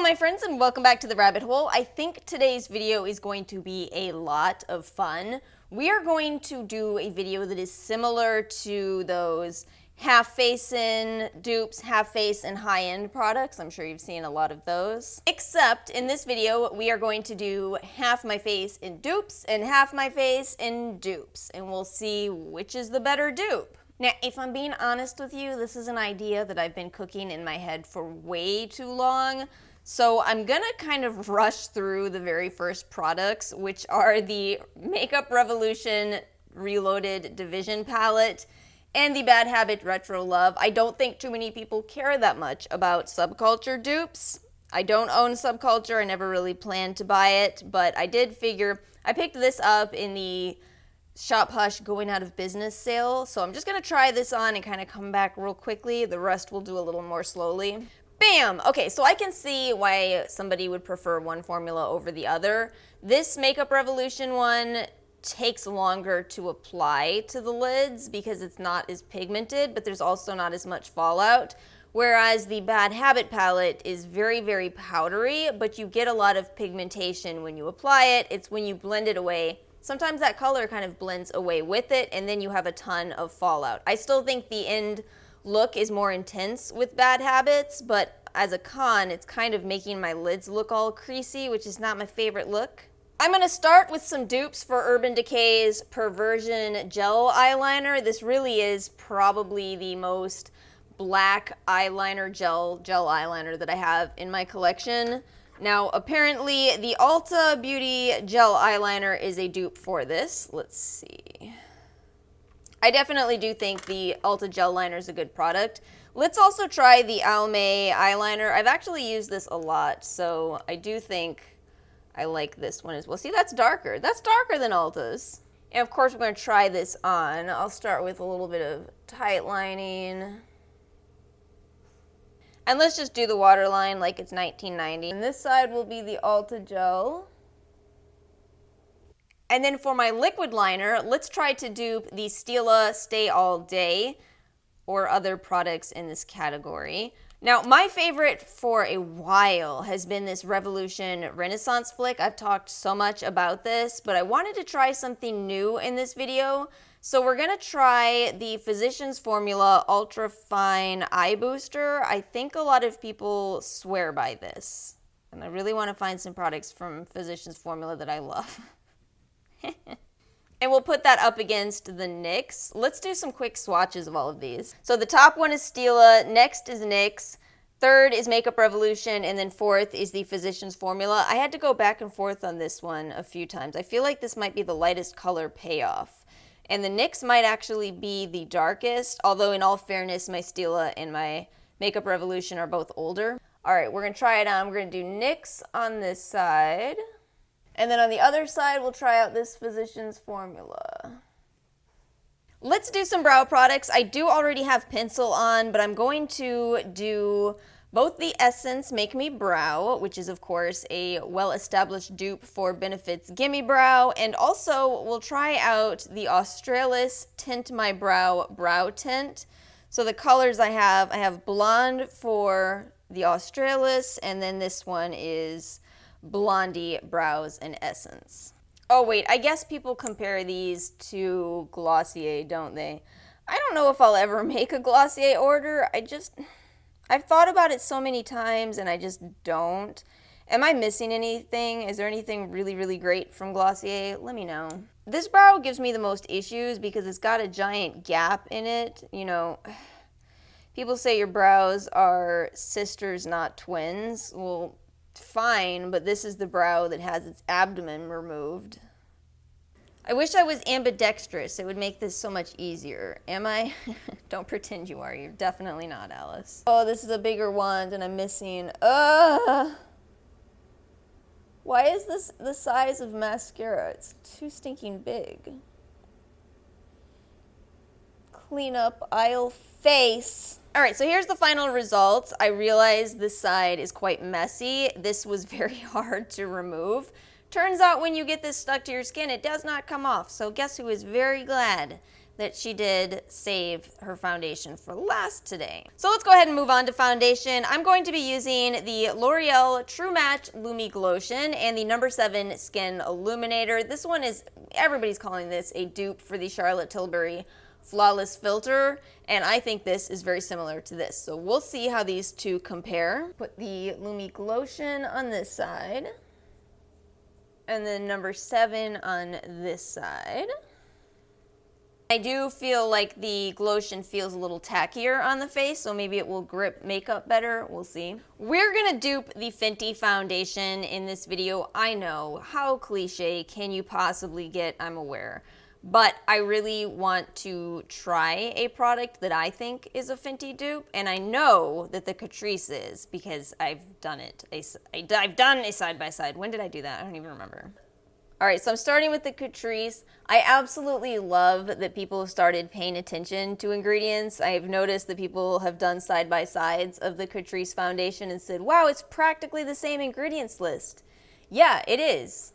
Hello my friends and welcome back to the rabbit hole. I think today's video is going to be a lot of fun. We are going to do a video that is similar to those half face in dupes, half face and high-end products. I'm sure you've seen a lot of those. Except in this video we are going to do half my face in dupes and half my face in dupes, and we'll see which is the better dupe. Now, if I'm being honest with you, this is an idea that I've been cooking in my head for way too long. So I'm gonna kind of rush through the very first products, which are the Makeup Revolution Reloaded Division Palette and the Bad Habit Retro Love. I don't think too many people care that much about Subculture dupes. I don't own Subculture, I never really planned to buy it, but I did figure, I picked this up in the Shop Hush going out of business sale, so I'm just gonna try this on and kind of come back real quickly. The rest we'll do a little more slowly. Bam! Okay, so I can see why somebody would prefer one formula over the other. This Makeup Revolution one takes longer to apply to the lids because it's not as pigmented, but there's also not as much fallout. Whereas the Bad Habit palette is very, very powdery, but you get a lot of pigmentation when you apply it. It's when you blend it away. Sometimes that color kind of blends away with it, and then you have a ton of fallout. I still think the end look is more intense with Bad Habits, but as a con, it's kind of making my lids look all creasy, which is not my favorite look. I'm gonna start with some dupes for Urban Decay's Perversion Gel Eyeliner. This really is probably the most black eyeliner gel eyeliner that I have in my collection. Now, apparently, the Ulta Beauty Gel Eyeliner is a dupe for this. Let's see. I definitely do think the Ulta Gel Liner is a good product. Let's also try the Almay Eyeliner. I've actually used this a lot, so I do think I like this one as well. See, that's darker. That's darker than Ulta's. And of course, we're going to try this on. I'll start with a little bit of tight lining. And let's just do the waterline like it's 1990. And this side will be the Ulta Gel. And then for my liquid liner, let's try to dupe the Stila Stay All Day or other products in this category. Now, my favorite for a while has been this Revolution Renaissance Flick. I've talked so much about this, but I wanted to try something new in this video. So we're gonna try the Physicians Formula Ultrafine Eye Booster. I think a lot of people swear by this, and I really wanna find some products from Physicians Formula that I love. And we'll put that up against the NYX. Let's do some quick swatches of all of these. So the top one is Stila, next is NYX, third is Makeup Revolution, and then fourth is the Physicians Formula. I had to go back and forth on this one a few times. I feel like this might be the lightest color payoff. And the NYX might actually be the darkest, although in all fairness, my Stila and my Makeup Revolution are both older. All right, we're gonna try it on. We're gonna do NYX on this side. And then on the other side, we'll try out this Physicians Formula. Let's do some brow products. I do already have pencil on, but I'm going to do both the Essence Make Me Brow, which is of course a well-established dupe for Benefit's Gimme Brow, and also we'll try out the Australis Tint My Brow Brow Tint. So the colors I have blonde for the Australis, and then this one is Blondie Brows and Essence. Oh wait, I guess people compare these to Glossier, don't they? I don't know if I'll ever make a Glossier order. I've thought about it so many times and I just don't. Am I missing anything? Is there anything really, really great from Glossier? Let me know. This brow gives me the most issues because it's got a giant gap in it. You know, people say your brows are sisters, not twins. Well, fine, but this is the brow that has its abdomen removed. I wish I was ambidextrous. It would make this so much easier. Am I? Don't pretend you are. You're definitely not, Alice. Oh, this is a bigger wand and I'm missing. Why is this the size of mascara? It's too stinking big. Clean up aisle face. All right, so here's the final results. I realize this side is quite messy. This was very hard to remove. Turns out when you get this stuck to your skin, it does not come off. So guess who is very glad that she did save her foundation for last today. So let's go ahead and move on to foundation. I'm going to be using the L'Oreal True Match Lumi Glotion and the No. 7 Skin Illuminator. This one is, everybody's calling this a dupe for the Charlotte Tilbury Flawless Filter, and I think this is very similar to this. So we'll see how these two compare. Put the Lumi Glotion on this side, and then No. 7 on this side. I do feel like the Glotion feels a little tackier on the face, so maybe it will grip makeup better. We'll see. We're gonna dupe the Fenty foundation in this video. I know, how cliche can you possibly get, I'm aware. But I really want to try a product that I think is a Fenty dupe, and I know that the Catrice is because I've done it. I've done a side-by-side. When did I do that? I don't even remember. All right, so I'm starting with the Catrice. I absolutely love that people have started paying attention to ingredients. I've noticed that people have done side-by-sides of the Catrice foundation and said, wow, it's practically the same ingredients list. Yeah, it is.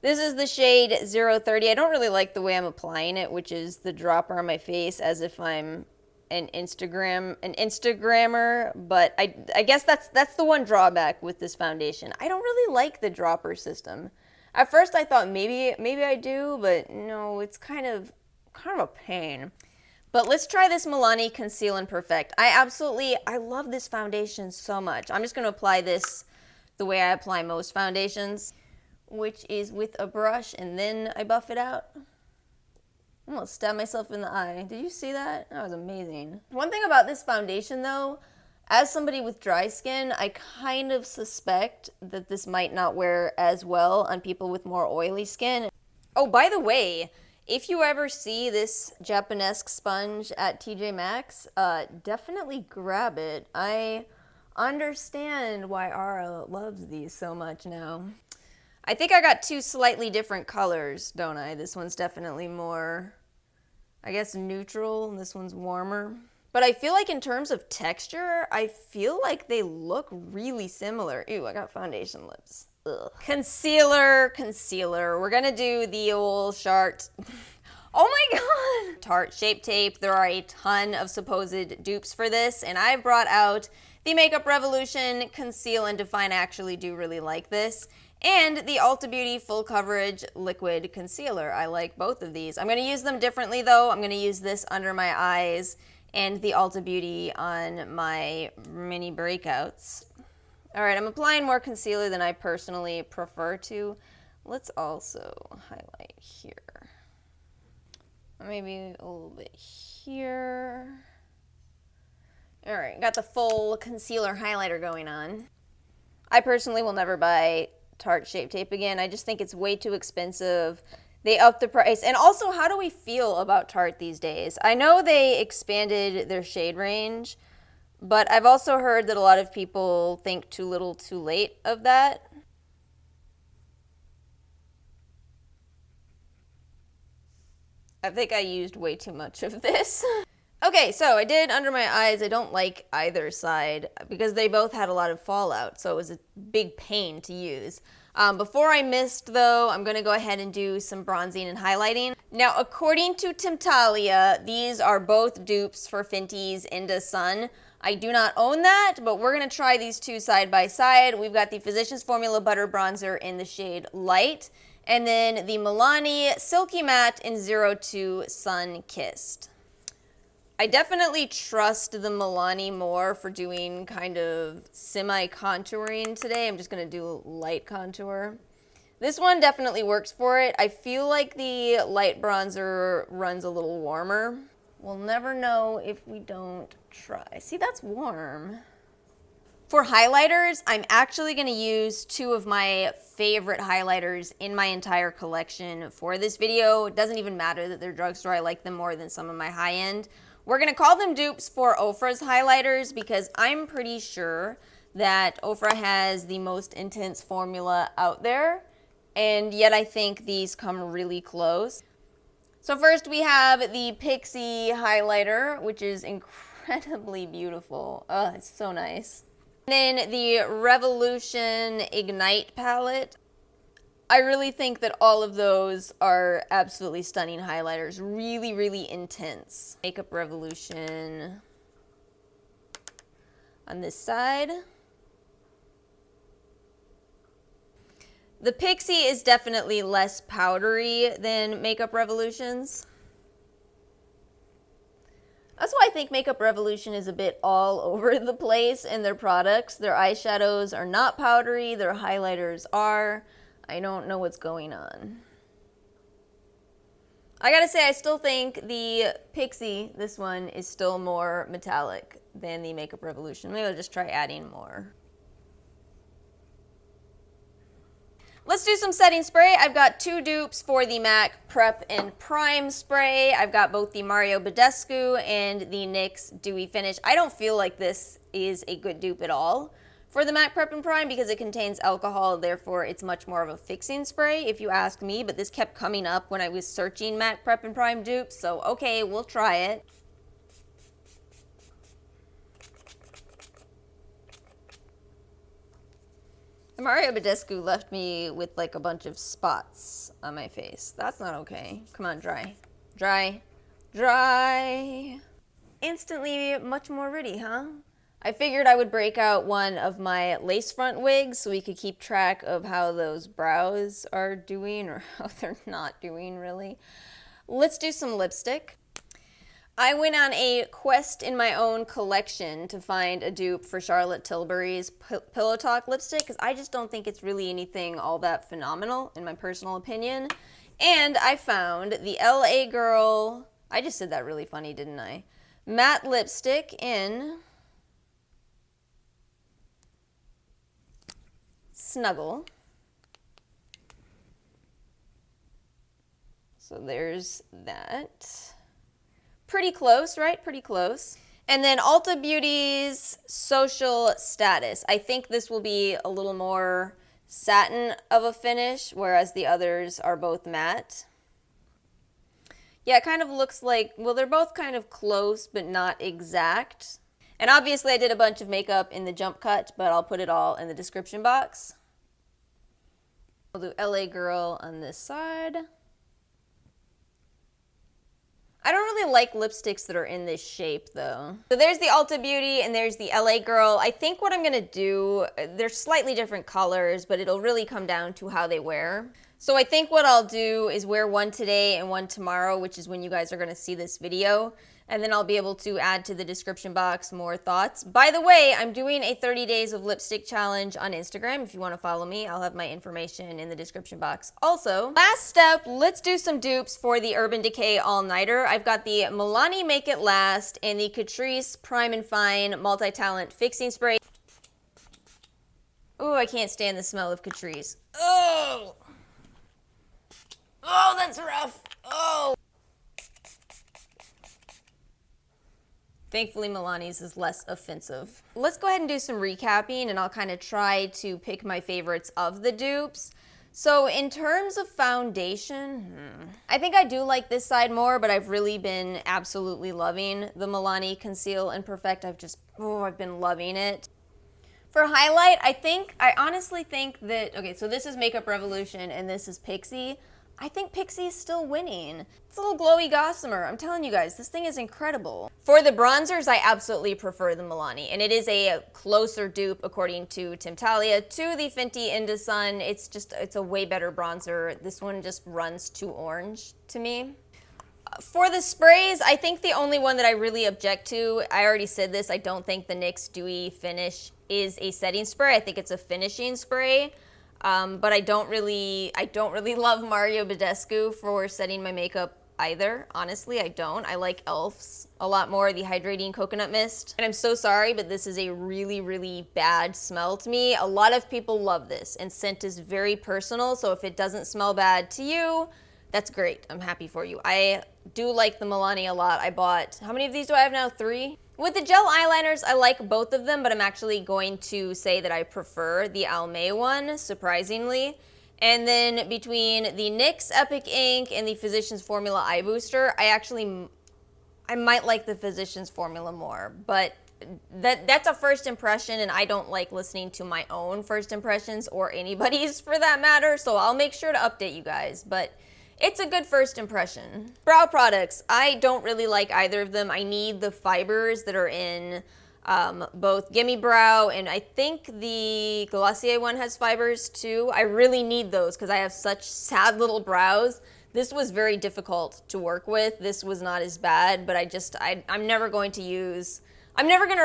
This is the shade 030. I don't really like the way I'm applying it, which is the dropper on my face as if I'm an Instagrammer, but I guess that's the one drawback with this foundation. I don't really like the dropper system. At first I thought maybe I do, but no, it's kind of a pain. But let's try this Milani Conceal and Perfect. I love this foundation so much. I'm just going to apply this the way I apply most foundations, which is with a brush and then I buff it out. I almost stabbed myself in the eye. Did you see that? That was amazing. One thing about this foundation though, as somebody with dry skin, I kind of suspect that this might not wear as well on people with more oily skin. Oh, by the way, if you ever see this Japonesque sponge at TJ Maxx, definitely grab it. I understand why Ara loves these so much now. I think I got two slightly different colors, don't I? This one's definitely more, I guess, neutral, and this one's warmer. But I feel like in terms of texture, I feel like they look really similar. Ew, I got foundation lips. Ugh. Concealer. We're gonna do the old Chart. Oh my god! Tarte Shape Tape. There are a ton of supposed dupes for this, and I've brought out the Makeup Revolution Conceal and Define. I actually do really like this. And the Ulta Beauty Full Coverage Liquid Concealer. I like both of these. I'm gonna use them differently though. I'm gonna use this under my eyes and the Ulta Beauty on my mini breakouts. All right, I'm applying more concealer than I personally prefer to. Let's also highlight here. Maybe a little bit here. All right, got the full concealer highlighter going on. I personally will never buy Tarte Shape Tape again. I just think it's way too expensive. They upped the price. And also, how do we feel about Tarte these days? I know they expanded their shade range, but I've also heard that a lot of people think too little too late of that. I think I used way too much of this. Okay, so I did under my eyes. I don't like either side because they both had a lot of fallout, so it was a big pain to use. Before I mist though, I'm gonna go ahead and do some bronzing and highlighting. Now, according to Temptalia, these are both dupes for Fenty's Inda Sun. I do not own that, but we're gonna try these two side by side. We've got the Physicians Formula Butter Bronzer in the shade Light, and then the Milani Silky Matte in 02 Sun Kissed. I definitely trust the Milani more for doing kind of semi-contouring today. I'm just going to do light contour. This one definitely works for it. I feel like the light bronzer runs a little warmer. We'll never know if we don't try. See, that's warm. For highlighters, I'm actually going to use two of my favorite highlighters in my entire collection for this video. It doesn't even matter that they're drugstore. I like them more than some of my high-end. We're gonna call them dupes for Ofra's highlighters because I'm pretty sure that Ofra has the most intense formula out there, and yet I think these come really close. So first we have the Pixy Highlighter, which is incredibly beautiful. Oh, it's so nice. And then the Revolution Ignite palette. I really think that all of those are absolutely stunning highlighters. Really, really intense. Makeup Revolution on this side. The Pixie is definitely less powdery than Makeup Revolution's. That's why I think Makeup Revolution is a bit all over the place in their products. Their eyeshadows are not powdery, their highlighters are. I don't know what's going on. I gotta say, I still think the Pixie, this one, is still more metallic than the Makeup Revolution. Maybe I'll just try adding more. Let's do some setting spray. I've got 2 dupes for the MAC Prep and Prime spray. I've got both the Mario Badescu and the NYX Dewy Finish. I don't feel like this is a good dupe at all for the MAC Prep and Prime because it contains alcohol, therefore it's much more of a fixing spray if you ask me, but this kept coming up when I was searching MAC Prep and Prime dupes, so okay, we'll try it. The Mario Badescu left me with like a bunch of spots on my face. That's not okay. Come on, dry. Dry. Dry. Instantly much more ready, huh? I figured I would break out one of my lace front wigs so we could keep track of how those brows are doing or how they're not doing, really. Let's do some lipstick. I went on a quest in my own collection to find a dupe for Charlotte Tilbury's Pillow Talk lipstick because I just don't think it's really anything all that phenomenal in my personal opinion. And I found the LA Girl, I just said that really funny, didn't I? Matte lipstick in Snuggle. So there's that. Pretty close, right? Pretty close. And then Ulta Beauty's Social Status. I think this will be a little more satin of a finish, whereas the others are both matte. Yeah, it kind of looks like, well, they're both kind of close, but not exact. And obviously I did a bunch of makeup in the jump cut, but I'll put it all in the description box. I'll do LA Girl on this side. I don't really like lipsticks that are in this shape though. So there's the Ulta Beauty and there's the LA Girl. I think what I'm gonna do, they're slightly different colors, but it'll really come down to how they wear. So I think what I'll do is wear one today and one tomorrow, which is when you guys are gonna see this video. And then I'll be able to add to the description box more thoughts. By the way, I'm doing a 30 days of lipstick challenge on Instagram. If you want to follow me, I'll have my information in the description box. Also, last step, let's do some dupes for the Urban Decay All-Nighter. I've got the Milani Make It Last and the Catrice Prime and Fine Multi-Talent Fixing Spray. Ooh, I can't stand the smell of Catrice. Oh! Oh, that's rough. Oh! Thankfully, Milani's is less offensive. Let's go ahead and do some recapping and I'll kind of try to pick my favorites of the dupes. So in terms of foundation, I think I do like this side more, but I've really been absolutely loving the Milani Conceal and Perfect. I've been loving it. For highlight, I honestly think that, okay, so this is Makeup Revolution and this is Pixie. I think Pixie is still winning. It's a little glowy gossamer. I'm telling you guys, this thing is incredible. For the bronzers, I absolutely prefer the Milani, and it is a closer dupe, according to Tim Talia, to the Fenty Inda Sun. It's a way better bronzer. This one just runs too orange to me. For the sprays, I think the only one that I really object to, I already said this, I don't think the NYX Dewy Finish is a setting spray. I think it's a finishing spray. But I don't really love Mario Badescu for setting my makeup either. Honestly, I don't. I like e.l.f.'s a lot more, the Hydrating Coconut Mist. And I'm so sorry, but this is a really, really bad smell to me. A lot of people love this, and scent is very personal, so if it doesn't smell bad to you, that's great. I'm happy for you. I do like the Milani a lot. I bought, how many of these do I have now? 3? With the gel eyeliners, I like both of them, but I'm actually going to say that I prefer the Almay one, surprisingly. And then between the NYX Epic Ink and the Physicians Formula Eye Booster, I might like the Physicians Formula more, but that's a first impression, and I don't like listening to my own first impressions or anybody's for that matter, so I'll make sure to update you guys, but it's a good first impression. Brow products, I don't really like either of them. I need the fibers that are in both Gimme Brow, and I think the Glossier one has fibers too. I really need those because I have such sad little brows. This was very difficult to work with. This was not as bad, but I'm never going to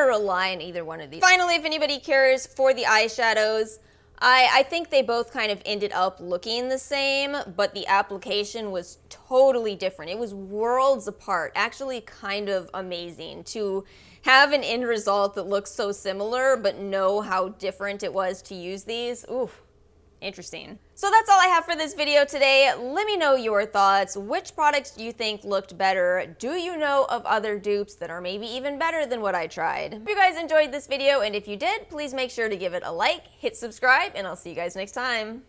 rely on either one of these. Finally, if anybody cares for the eyeshadows, I think they both kind of ended up looking the same, but the application was totally different. It was worlds apart, actually kind of amazing to have an end result that looks so similar, but know how different it was to use these. Oof. Interesting. So that's all I have for this video today. Let me know your thoughts. Which products do you think looked better? Do you know of other dupes that are maybe even better than what I tried? Hope you guys enjoyed this video, and if you did, please make sure to give it a like, hit subscribe, and I'll see you guys next time.